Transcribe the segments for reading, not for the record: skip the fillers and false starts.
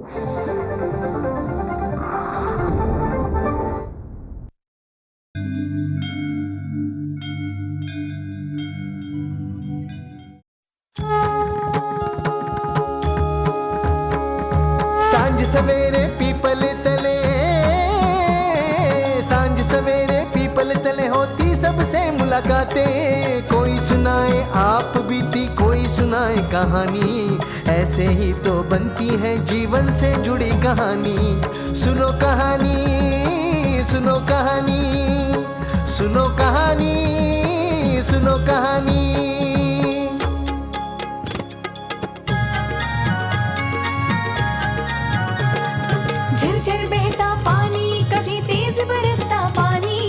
सांझ सवेरे पीपल तले, सांझ सवेरे पीपल तले होती सबसे मुलाकातें। कोई सुनाए आप बीती, कोई सुनाए कहानी, ऐसे ही तो बनती है जीवन से जुड़ी कहानी। सुनो कहानी, सुनो कहानी, सुनो कहानी, सुनो कहानी। झरझर बहता पानी, कभी तेज बरसता पानी,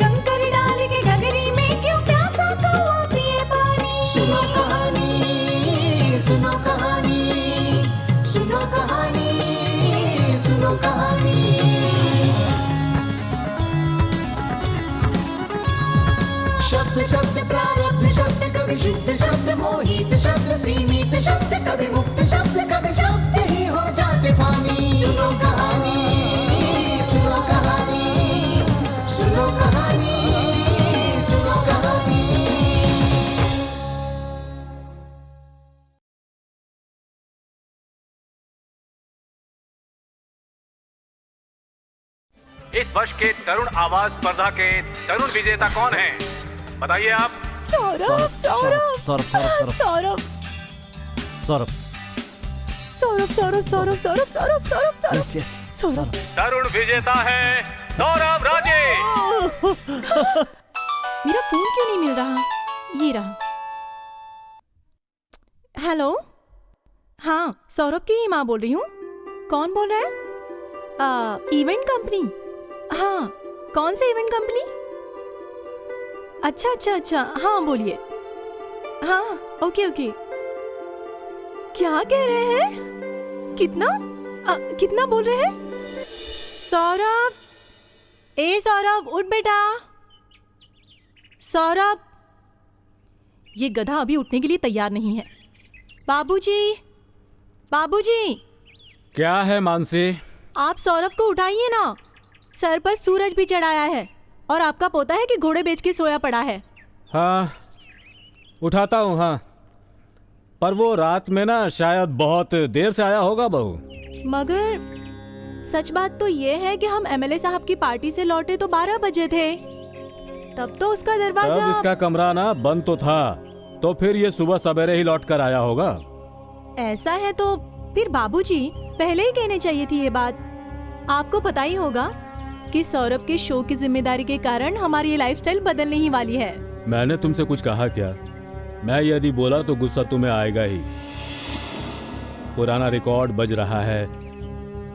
कंकर डाल के गगरी में क्यों प्यासा कौवा पिए पानी। सुनो कहानी, सुनो कहानी, सुनो कहानी, सुनो कहानी। शब्द शब्द प्रारब्ध शब्द, कभी शुद्ध शब्द, मोहित शब्द, सीमित शब्द, कभी मुक्त शब्द, कभी शब्द ही हो जाते फानी। सुनो कहानी, सुनो कहानी, सुनो कहानी, सुनो कहानी। इस वर्ष के तरुण आवाज स्पर्धा के तरुण विजेता कौन हैं? बताइए आप। Saurabh, Saurabh, Saurabh, Saurabh, Saurabh, Saurabh, Saurabh, Saurabh, Saurabh, Saurabh, Saurabh, Saurabh, Saurabh, yes yes Saurabh. तरुण विजेता है सौरभ राजे। मेरा फोन क्यों नहीं मिल रहा? ये रहा। हेलो, हाँ, सौरभ की माँ बोल रही हूँ। कौन बोल रहा है? Event company. हाँ, कौन सी इवेंट कंपनी? अच्छा अच्छा अच्छा, हाँ बोलिए। हाँ, ओके ओके। क्या कह रहे हैं? कितना कितना बोल रहे हैं? सौरभ, ए सौरभ, उठ बेटा। सौरभ, ये गधा अभी उठने के लिए तैयार नहीं है। बाबूजी, बाबूजी। क्या है मानसी? आप सौरभ को उठाइए ना, सर पर सूरज भी चढ़ाया है और आपका पोता है कि घोड़े बेच के सोया पड़ा है। हाँ, उठाता हूँ। हाँ, पर वो रात में ना शायद बहुत देर से आया होगा बहू। मगर सच बात तो ये है कि हम एमएलए साहब की पार्टी से लौटे तो 12 बजे थे। तब तो उसका तब दरवाजा इसका कमरा ना बंद तो था, तो फिर ये सुबह सवेरे ही लौट कर आया होगा। ऐसा है तो फिर बाबूजी पहले ही कहने चाहिए थी ये बात। आपको पता ही होगा कि सौरभ के शो की जिम्मेदारी के कारण हमारी ये लाइफस्टाइल बदलने ही वाली है। मैंने तुमसे कुछ कहा क्या? मैं यदि बोला तो गुस्सा तुम्हें आएगा ही। पुराना रिकॉर्ड बज रहा है,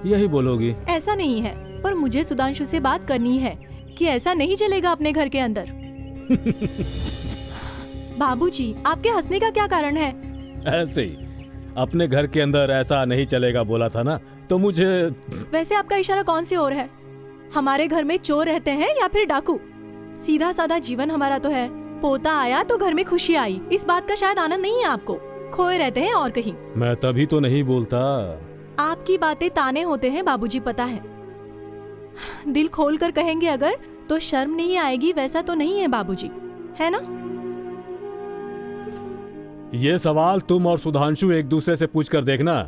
यही बोलोगी। ऐसा नहीं है, पर मुझे सुधांशु से बात करनी है कि ऐसा नहीं चलेगा अपने घर के अंदर। बाबूजी, आपके हंसने का क्या कारण है? ऐसे ही अपने घर के अंदर ऐसा नहीं चलेगा बोला था ना, तो मुझे। वैसे आपका इशारा कौन सी ओर है? हमारे घर में चोर रहते हैं या फिर डाकू? सीधा साधा जीवन हमारा तो है। पोता आया तो घर में खुशी आई, इस बात का शायद आनंद नहीं है आपको। खोए रहते हैं और कहीं। मैं तभी तो नहीं बोलता। आपकी बातें ताने होते हैं बाबूजी, पता है। दिल खोल कर कहेंगे अगर तो शर्म नहीं आएगी, वैसा तो नहीं है बाबूजी, है ना? ये सवाल तुम और सुधांशु एक दूसरे से पूछ कर देखना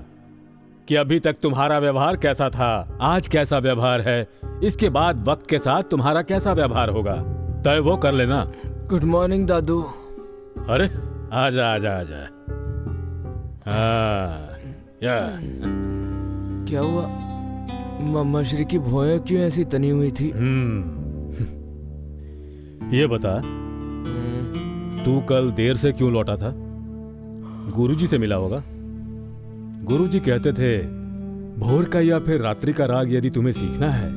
कि अभी तक तुम्हारा व्यवहार कैसा था, आज कैसा व्यवहार है, इसके बाद वक्त के साथ तुम्हारा कैसा व्यवहार होगा, तय वो कर लेना। गुड मॉर्निंग दादू। अरे आजा आजा आजा। हाँ, क्या हुआ? मम्मा श्री की भौहें क्यों ऐसी तनी हुई थी? ये बता, तू कल देर से क्यों लौटा था? गुरुजी से मिला होगा। गुरुजी कहते थे भोर का या फिर रात्रि का राग यदि तुम्हें सीखना है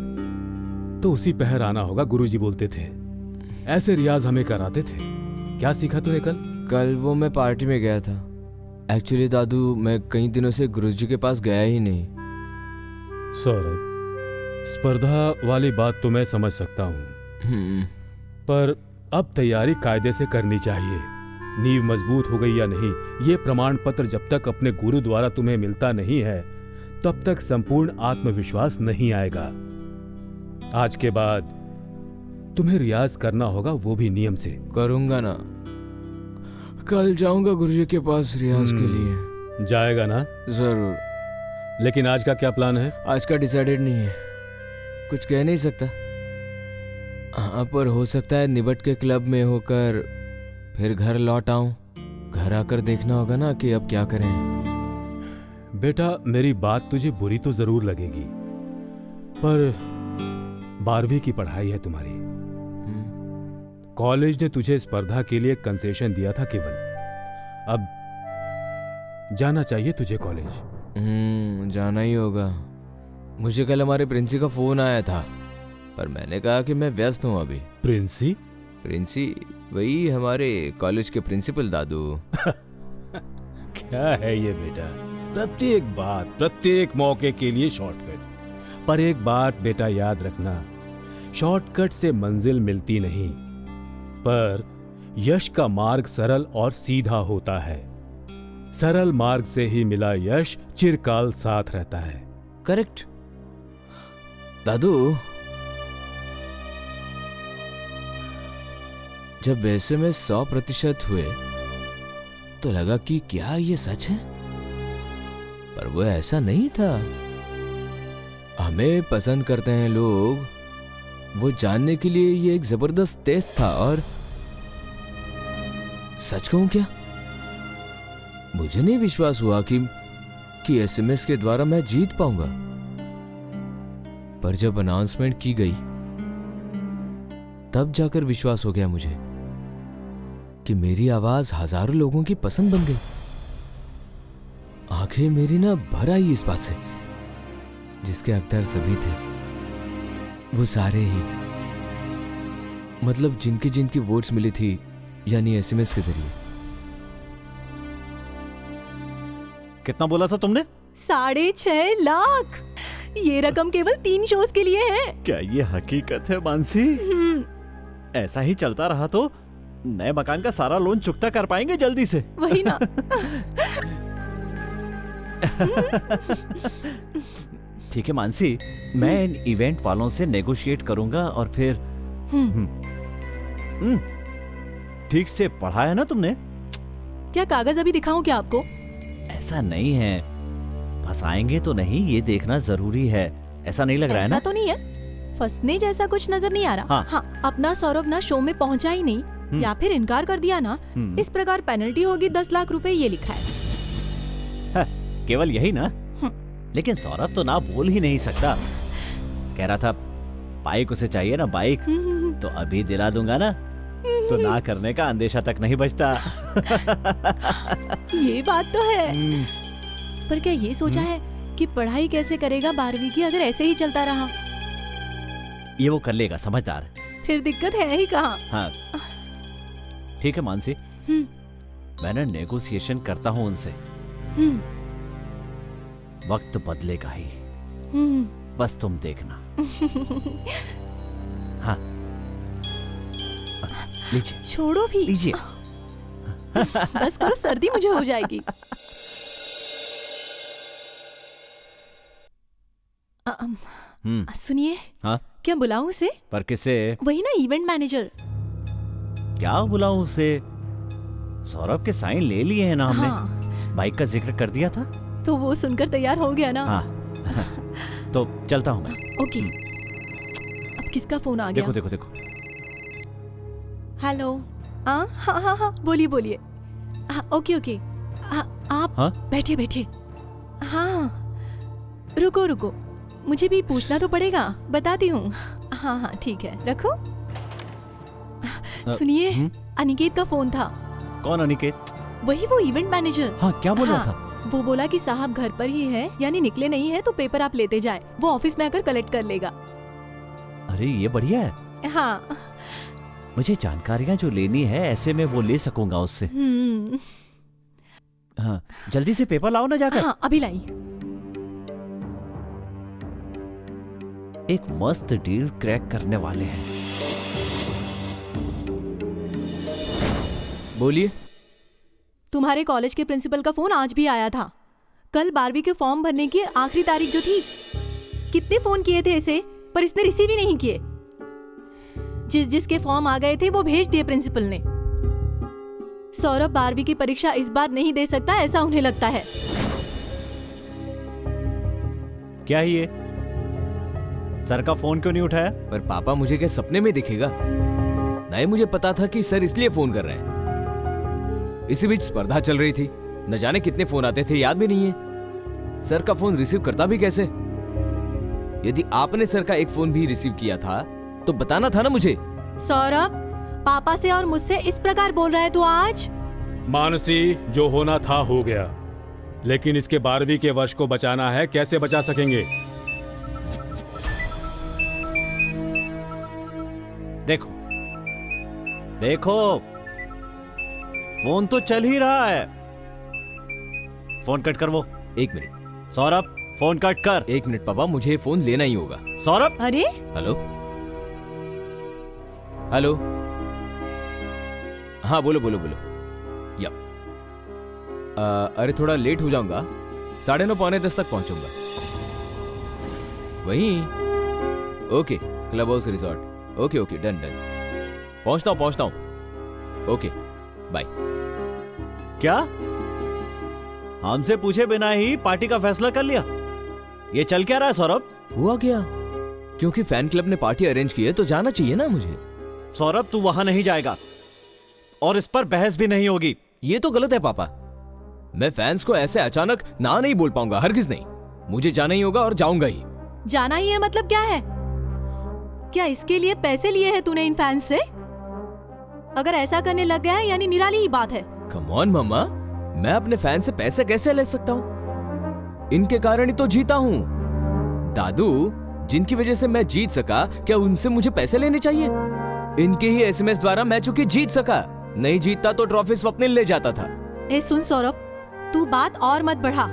तो उसी पहर आना होगा, गुरुजी बोलते थे। ऐसे रियाज हमें कराते थे। क्या सीखा तूने कल? कल वो मैं पार्टी में गया था। एक्चुअली दादू, मैं कई दिनों से गुरुजी के पास गया ही नहीं। सौरभ, स्पर्धा वाली बात तो मैं समझ सकता हूँ, पर अब तैयारी कायदे से करनी चाहिए। नींव मजबूत हो गई या नहीं, ये प्रमाण पत्र जब तक अपने गुरु द्वारा तुम्हें मिलता नहीं है तब तक संपूर्ण आत्मविश्वास नहीं आएगा। आज के बाद तुम्हें रियाज करना होगा, वो भी नियम से। करूंगा ना, कल जाऊंगा गुरुजी के पास रियाज के लिए। जाएगा ना? जरूर। लेकिन आज का क्या प्लान है? आज का डिसाइडेड नहीं है, कुछ कह नहीं सकता। हाँ, पर हो सकता है निबट के क्लब में होकर फिर घर लौट आऊं। घर आकर देखना होगा ना कि अब क्या करें। बेटा, मेरी बात तुझे बुरी तो जरूर लगेगी, पर 12वीं की पढ़ाई है तुम्हारी। कॉलेज ने तुझे स्पर्धा के लिए कंसेशन दिया था केवल। अब जाना चाहिए तुझे कॉलेज। जाना ही होगा। मुझे कल हमारे प्रिंसी का फोन आया था, पर मैंने कहा कि मैं व्यस्त हूँ अभी। प्रिंसी? प्रिंसी वही हमारे कॉलेज के प्रिंसिपल दादू। क्या है ये बेटा, प्रत्येक बात, प्रत्येक मौके के लिए शॉर्टकट। पर एक बात बेटा याद रखना, शॉर्टकट से मंजिल मिलती नहीं, पर यश का मार्ग सरल और सीधा होता है। सरल मार्ग से ही मिला यश चिरकाल साथ रहता है। करेक्ट दादू। जब ऐसे में 100% हुए तो लगा कि क्या ये सच है, पर वो ऐसा नहीं था। हमें पसंद करते हैं लोग, वो जानने के लिए ये एक जबरदस्त टेस्ट था। और सच कहूं क्या, मुझे नहीं विश्वास हुआ कि एसएमएस के द्वारा मैं जीत पाऊंगा। पर जब अनाउंसमेंट की गई तब जाकर विश्वास हो गया मुझे कि मेरी आवाज हजारों लोगों की पसंद बन गई। आंखें मेरी ना भर आई इस बात से। जिसके हकदार सभी थे वो सारे ही, मतलब जिनकी जिनकी वोट्स मिली थी, यानी एसएमएस के जरिए। कितना बोला था तुमने? 6.5 लाख। ये रकम केवल 3 शोज के लिए है। क्या ये हकीकत है मानसी? ऐसा ही चलता रहा तो नए मकान का सारा लोन चुकता कर पाएंगे जल्दी से। वही ना। ठीक है मानसी, मैं इन इवेंट वालों से नेगोशिएट करूंगा और फिर ठीक से पढ़ा है ना तुमने? क्या कागज अभी दिखाऊं क्या आपको? ऐसा नहीं है, फंसाएंगे तो नहीं ये देखना जरूरी है। ऐसा नहीं लग रहा है ना? ऐसा तो नहीं है, फंसने जैसा कुछ नजर नहीं आ रहा। हाँ। अपना सौरभ ना शो में पहुंचा ही नहीं या फिर इनकार कर दिया ना, इस प्रकार पेनल्टी होगी 10 लाख रुपए, ये लिखा है। केवल यही ना? लेकिन सौरभ तो ना बोल ही नहीं सकता। कह रहा था बाइक उसे चाहिए ना, बाइक तो अभी दिला दूंगा ना, तो ना करने का अंदेशा तक नहीं बचता। ये बात तो है। पर क्या ये सोचा है कि पढ़ाई कैसे करेगा 12वीं की अगर ऐसे ही चलता रहा? ये वो कर लेगा, समझदार। फिर दिक्कत है ही कहाँ। हाँ ठीक है मानसी, मैंने नेगोशिएशन करता हूँ उनसे। वक्त बदलेगा ही, बस तुम देखना। हाँ लीजिए। छोड़ो भी। लीजिए। बस करो, सर्दी मुझे हो जाएगी। सुनिए। हाँ? क्या बुलाऊं उसे? पर किसे? वही ना, इवेंट मैनेजर। क्या बुलाऊं उसे? सौरभ के साइन ले लिए हैं ना हमने। हाँ। बाइक का जिक्र कर दिया था तो वो सुनकर तैयार हो गया ना। हाँ। तो चलता हूं मैं। ओके। अब किसका फोन आ गया? देखो देखो देखो। हेलो। हाँ हाँ हाँ, बोलिए बोलिए। हाँ, ओके ओके। आप हाँ? बैठिए बैठिए। हाँ रुको रुको, मुझे भी पूछना तो पड़ेगा, बताती हूँ। हाँ हाँ ठीक है, रखो। सुनिए, अनिकेत का फोन था। कौन अनिकेत? वही वो इवेंट मैनेजर। हाँ क्या बोल रहा था? वो बोला कि साहब घर पर ही है, यानी निकले नहीं है तो पेपर आप लेते जाए, वो ऑफिस में आकर कलेक्ट कर लेगा। अरे ये बढ़िया है। हाँ। मुझे जानकारियां जो लेनी है ऐसे में वो ले सकूंगा उससे। हाँ जल्दी से पेपर लाओ ना जाकर। हाँ अभी लाई। एक मस्त डील क्रैक करने वाले हैं। बोलिए। तुम्हारे कॉलेज के प्रिंसिपल का फोन आज भी आया था। कल बारहवीं के फॉर्म भरने की आखिरी तारीख जो थी, कितने फोन किए थे इसे, पर इसने रिसीव ही नहीं किए। जिसके फॉर्म आ गए थे वो भेज दिए प्रिंसिपल ने। सौरभ 12वीं की परीक्षा इस बार नहीं दे सकता, ऐसा उन्हें लगता है। क्या है ये? सर का फोन क्यों नहीं उठाया? पर पापा मुझे क्या सपने में दिखेगा? नहीं, मुझे पता था कि सर इसलिए फोन कर रहे हैं। इसी बीच स्पर्धा चल रही थी, न जाने कितने फोन आते थे, याद भी नहीं है। सर का फोन रिसीव करता भी कैसे? यदि आपने सर का एक फोन भी रिसीव किया था तो बताना था ना मुझे। सौरभ, पापा से और मुझसे इस प्रकार बोल रहा है तू आज? मानसी, जो होना था हो गया, लेकिन इसके 12वीं के वर्ष को बचाना है। कैसे बचा सकेंगे? देखो देखो, फोन तो चल ही रहा है। फोन कट कर वो। एक मिनट सौरभ, फोन कट कर। एक मिनट पापा, मुझे फोन लेना ही होगा। सौरभ, अरे हेलो हेलो, हाँ बोलो बोलो बोलो। यप, अरे थोड़ा लेट हो जाऊंगा, 9:30 पौने 10 तक पहुंचूंगा। वहीं okay, club house resort. Okay okay, done done, पहुंचता हूं। Okay bye. क्या हमसे पूछे बिना ही पार्टी का फैसला कर लिया? ये चल क्या रहा है सौरभ? हुआ क्या? क्योंकि फैन क्लब ने पार्टी अरेंज की है तो जाना चाहिए ना मुझे। सौरभ, तू वहां नहीं जाएगा और इस पर बहस भी नहीं होगी। ये तो गलत है पापा, मैं फैंस को ऐसे अचानक ना नहीं बोल पाऊंगा, हरगिज नहीं। मुझे जाना ही होगा और जाऊंगा ही। जाना ही है मतलब क्या है? क्या इसके लिए पैसे लिए हैं तूने इन फैंस से? अगर ऐसा करने लग गया है यानी निराली ही बात है। कम ऑन मम्मा, मैं अपने फैन से पैसे कैसे ले सकता हूँ? इनके कारण ही तो जीता हूँ। दादू, जिनकी वजह से मैं जीत सका, क्या उनसे मुझे पैसे लेने चाहिए? इनके ही एसएमएस द्वारा मैं चूंकि जीत सका, नहीं जीतता तो ट्रॉफी स्वप्निल ले जाता था। ए सुन सौरभ, तू बात और मत बढ़ा।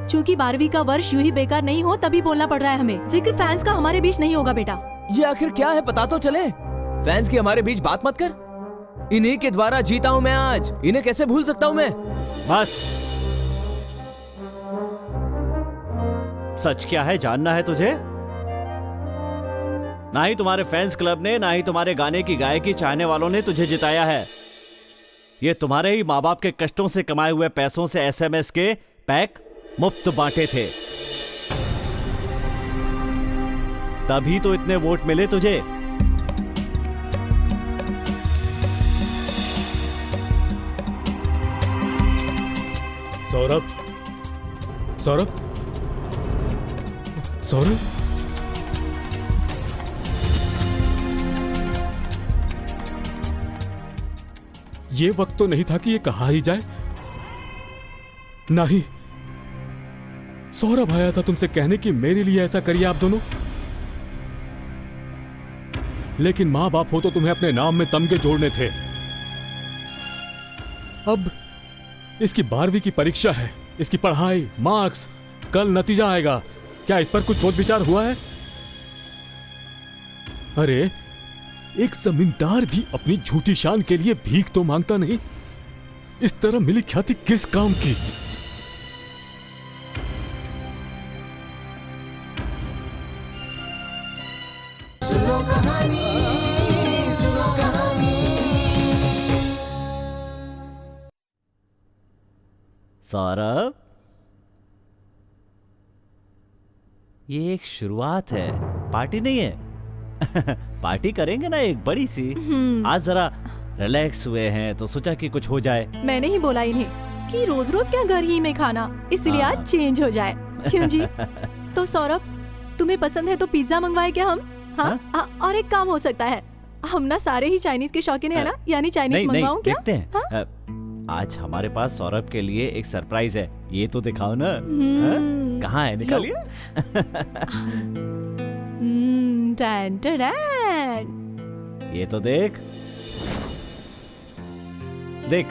चूंकि 12वीं का वर्ष यूं ही बेकार नहीं हो तभी बोलना पड़ रहा है हमें। जिक्र फैंस का हमारे बीच नहीं होगा बेटा। ये आखिर क्या है पता तो चले। फैंस की हमारे बीच बात मत कर। इन्हीं के द्वारा जीता हूं मैं आज, इन्हें कैसे भूल सकता हूं मैं? बस, सच क्या है जानना है तुझे? ना ही तुम्हारे फैंस क्लब ने, ना ही तुम्हारे गाने की गायकी चाहने वालों ने तुझे जिताया है। ये तुम्हारे ही माँ बाप के कष्टों से कमाए हुए पैसों से एसएमएस के पैक मुफ्त बांटे थे, तभी तो इतने वोट मिले तुझे। सौरभ, सौरभ, सौरभ, ये वक्त तो नहीं था कि ये कहा ही जाए। नहीं, सौरभ आया था तुमसे कहने कि मेरे लिए ऐसा करिए आप दोनों, लेकिन मां बाप हो तो तुम्हें अपने नाम में तमगे जोड़ने थे। अब इसकी 12वीं की परीक्षा है, इसकी पढ़ाई, मार्क्स, कल नतीजा आएगा। क्या इस पर कुछ सोच विचार हुआ है? अरे, एक जमींदार भी अपनी झूठी शान के लिए भीख तो मांगता नहीं। इस तरह मिली ख्याति किस काम की? सुनो कहानी, सुनो कहानी। सौरभ, ये एक शुरुआत है, पार्टी नहीं है। पार्टी करेंगे ना एक बड़ी सी। आज जरा रिलैक्स हुए हैं तो सोचा कि कुछ हो जाए। मैंने ही बोला इन्हें कि रोज रोज क्या घर ही में खाना, इसलिए आज चेंज हो जाए। क्यों जी? तो सौरभ, तुम्हें पसंद है तो पिज्जा मंगवाए क्या हम? हाँ, और एक काम हो सकता है, हम ना सारे ही चाइनीज के शौकीन है ना, यानी चाइनीज मंगवाऊं क्या? देखते हैं। हाँ? आज हमारे पास सौरभ के लिए एक सरप्राइज है, ये तो दिखाओ ना। कहाँ है, निकालिए। Tan tan. ये तो देख देख,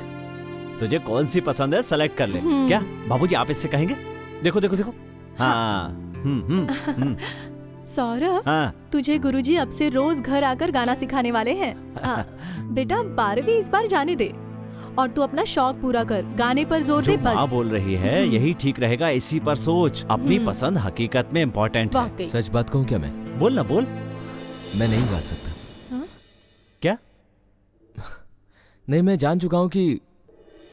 तुझे कौन सी पसंद है सेलेक्ट कर ले। क्या बाबूजी आप इससे कहेंगे? देखो देखो देखो। हाँ। सौरभ, हाँ। तुझे गुरुजी अब से रोज घर आकर गाना सिखाने वाले हैं। बेटा 12वीं इस बार जाने दे, और तू अपना शौक पूरा कर, गाने पर जोर जो दे माँ बस। बोल रही है यही ठीक रहेगा, इसी पर सोच। अपनी पसंद हकीकत में इम्पोर्टेंट है। वाकई। सच बात कहूँ क्या मैं बोल ना, बोल। मैं नहीं गा सकता। क्या? नहीं, मैं जान चुका हूँ कि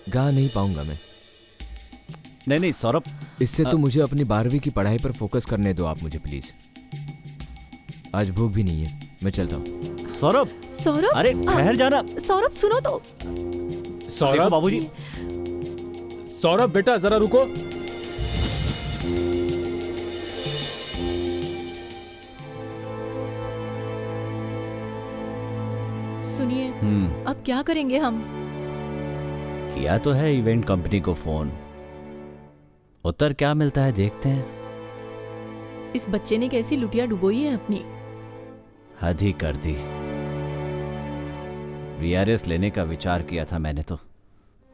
गा नहीं पाऊंगा मैं। नहीं नहीं सौरभ, इससे तो मुझे अपनी 12वीं की पढ़ाई पर फोकस करने दो आप मुझे प्लीज। आज भूख भी नहीं है, मैं चलता हूँ। सौरभ, सौरभ, अरे ठहर जाना। सौरभ सुनो तो। देखो सौरभ, बाबूजी, सौरभ बेटा जरा रुको। सुनिए, अब क्या करेंगे हम? किया तो है इवेंट कंपनी को फोन, उत्तर क्या मिलता है देखते हैं। इस बच्चे ने कैसी लुटिया डुबोई है अपनी। हद ही कर दी। वीआरएस लेने का विचार किया था मैंने तो,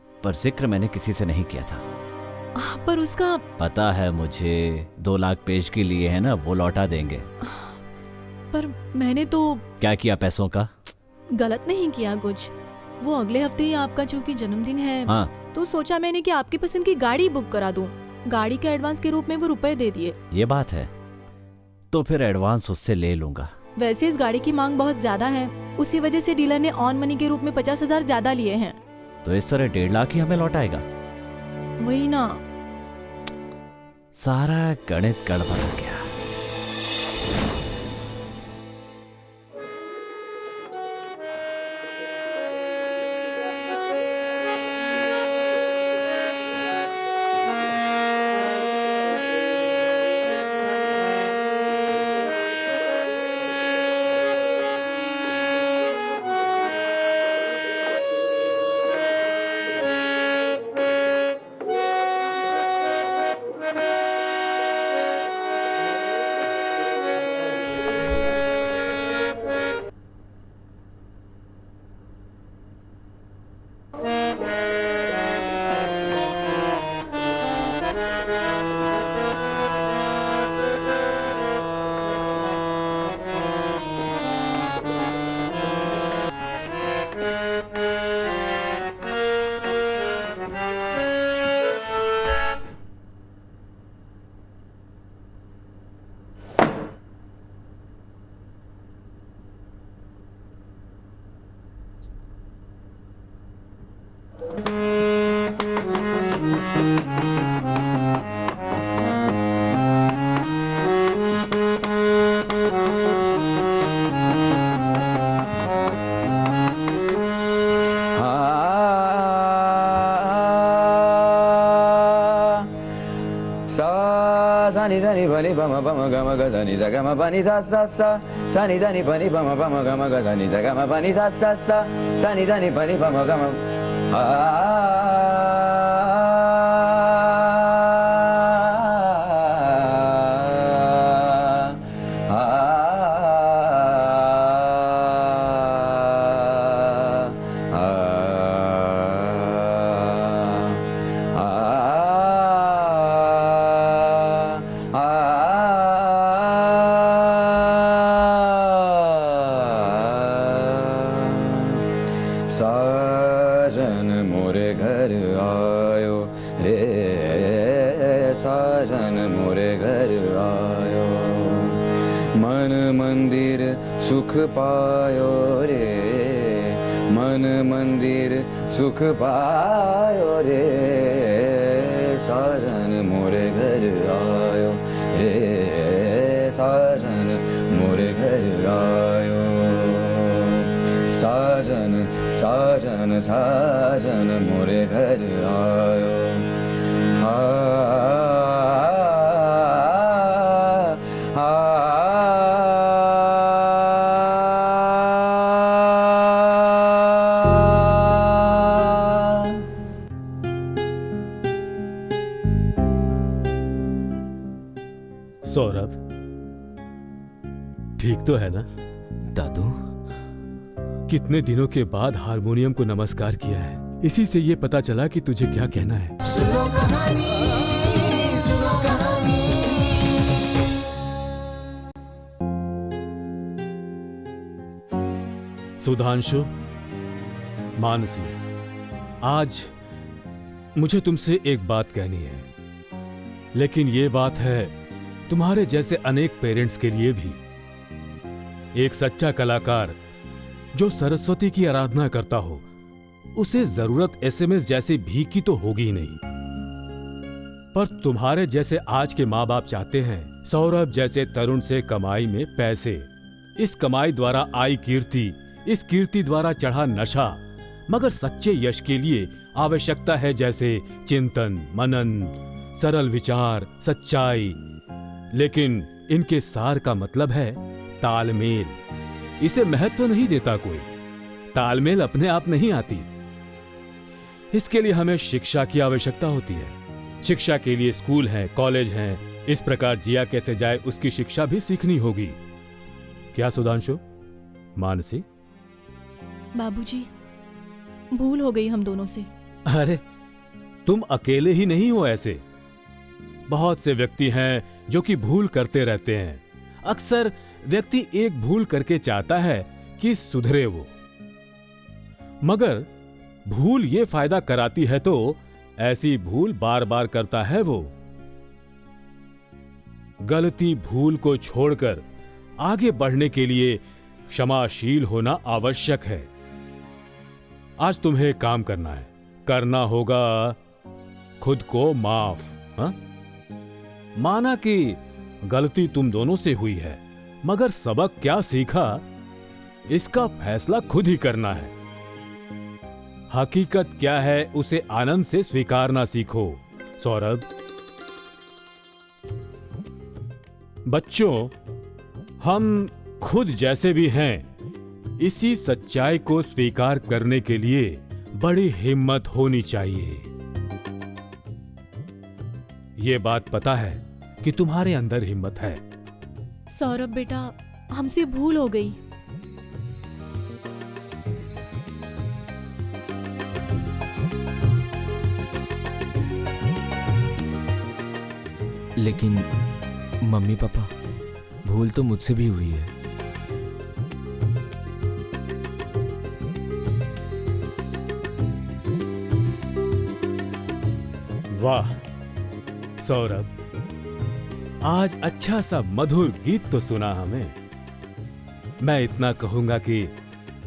पर जिक्र मैंने किसी से नहीं किया था। पर उसका पता है मुझे, 2 लाख पेशगी लिए है ना, वो लौटा देंगे। पर मैंने तो क्या किया पैसों का? गलत नहीं किया कुछ। वो अगले हफ्ते ही आपका चूंकि जन्मदिन है, हाँ, तो सोचा मैंने कि आपकी पसंद की गाड़ी बुक करा दूं। गाड़ी के एडवांस के रूप में वो रुपए दे दिए। ये बात है, तो फिर एडवांस उससे ले लूंगा। वैसे इस गाड़ी की मांग बहुत ज्यादा है, उसी वजह से डीलर ने ऑन मनी के रूप में 50,000 ज्यादा लिए हैं। तो इस तरह 1.5 लाख ही हमें लौटाएगा। वही ना। सारा गणित गड़बड़ हो गया। Sani zani pani pama pama gama ga zani za gama pani sa sa sa. Sani zani pani pama pama gama ga zani za gama pani sa sa sa. Sani zani pani pama gama. साजन मोरे घर आयो रे, साजन मोरे घर आयो। मन मंदिर सुख पायो रे, मन मंदिर सुख पायो रे। साजन मोरे घर आयो रे, साजन मोरे घर आयो। साजन साजन साजन मोरे घर आयो। सौरभ, ठीक तो है ना? दादू, कितने दिनों के बाद हारमोनियम को नमस्कार किया है। इसी से ये पता चला कि तुझे क्या कहना है। सुनो कहानी, सुनो कहानी। सुधांशु, मानसी, आज मुझे तुमसे एक बात कहनी है, लेकिन ये बात है तुम्हारे जैसे अनेक पेरेंट्स के लिए भी। एक सच्चा कलाकार जो सरस्वती की आराधना करता हो, उसे जरूरत एसएमएस जैसी भीख की तो होगी ही नहीं, पर तुम्हारे जैसे आज के माँ बाप चाहते हैं सौरभ जैसे तरुण से कमाई में पैसे, इस कमाई द्वारा आई कीर्ति, इस कीर्ति द्वारा चढ़ा नशा। मगर सच्चे यश के लिए आवश्यकता है जैसे चिंतन, मनन, सरल विचार, सच्चाई। लेकिन इनके सार का मतलब है तालमेल। इसे महत्व नहीं देता कोई। तालमेल अपने आप नहीं आती, इसके लिए हमें शिक्षा की आवश्यकता होती है। शिक्षा के लिए स्कूल हैं, कॉलेज हैं। इस प्रकार जिया कैसे जाए उसकी शिक्षा भी सीखनी होगी। क्या सुधांशु, मानसी? बाबूजी, भूल हो गई हम दोनों से। अरे तुम अकेले ही नहीं हो ऐसे। बहुत से व्यक्ति हैं जो कि भूल करते रहते हैं। अक्सर व्यक्ति एक भूल करके चाहता है कि सुधरे वो, मगर भूल ये फायदा कराती है तो ऐसी भूल बार बार करता है वो। गलती भूल को छोड़कर आगे बढ़ने के लिए क्षमाशील होना आवश्यक है। आज तुम्हें काम करना है, करना होगा खुद को माफ। हाँ? माना कि गलती तुम दोनों से हुई है, मगर सबक क्या सीखा इसका फैसला खुद ही करना है। हकीकत क्या है उसे आनंद से स्वीकारना सीखो। सौरभ, बच्चों, हम खुद जैसे भी हैं, इसी सच्चाई को स्वीकार करने के लिए बड़ी हिम्मत होनी चाहिए। ये बात पता है कि तुम्हारे अंदर हिम्मत है। सौरभ बेटा, हमसे भूल हो गई। लेकिन मम्मी पापा, भूल तो मुझसे भी हुई है। वाह सौरभ, आज अच्छा सा मधुर गीत तो सुना हमें। मैं इतना कहूंगा कि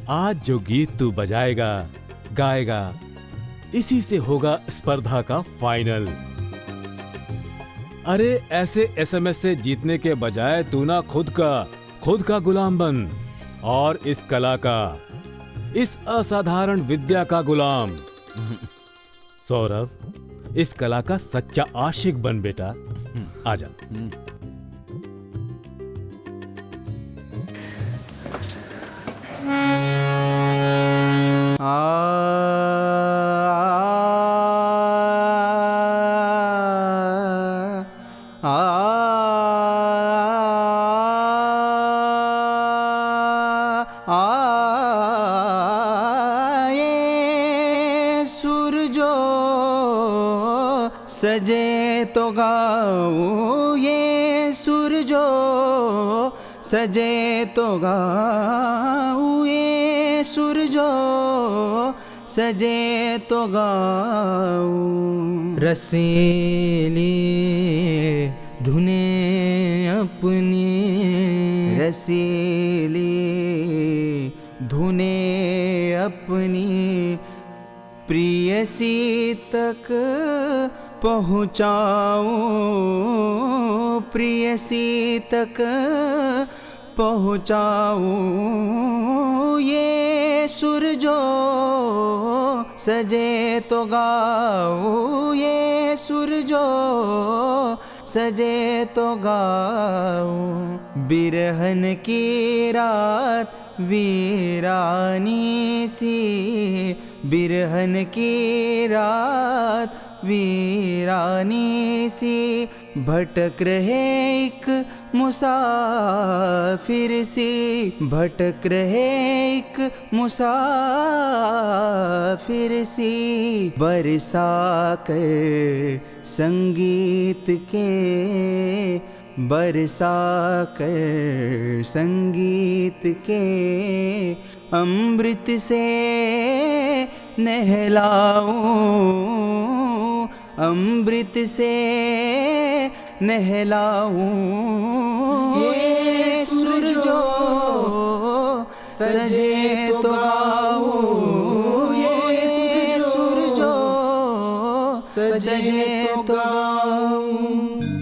आज जो गीत तू बजाएगा, गाएगा, इसी से होगा स्पर्धा का फाइनल। अरे ऐसे एसएमएस से जीतने के बजाय तू ना खुद का गुलाम बन, और इस कला का, इस असाधारण विद्या का गुलाम। सौरभ, इस कला का सच्चा आशिक बन बेटा। आजा। सजे तो गाऊं ये सुर जो सजे तो गाऊं ये सुर जो सजे तो गाऊं। रसीली धुने अपनी रसीली धुने अपनी प्रियसी तक पहुँचाऊं, प्रियसी तक पहुँचाऊं ये सुर जो सजे तो गाऊं ये सुर जो सजे तो गाऊं। बिरहन की रात वीरानी सी, बिरहन की रात वीरानी सी, भटक रहे एक मुसाफिर सी, भटक रहे एक मुसाफिर सी। बरसा कर संगीत के, बरसा कर संगीत के अमृत से नहलाऊं, अमृत से नहलाऊं। ये सूरजो सजे तो गाऊं, ये सूरजो सजे तो गाऊं।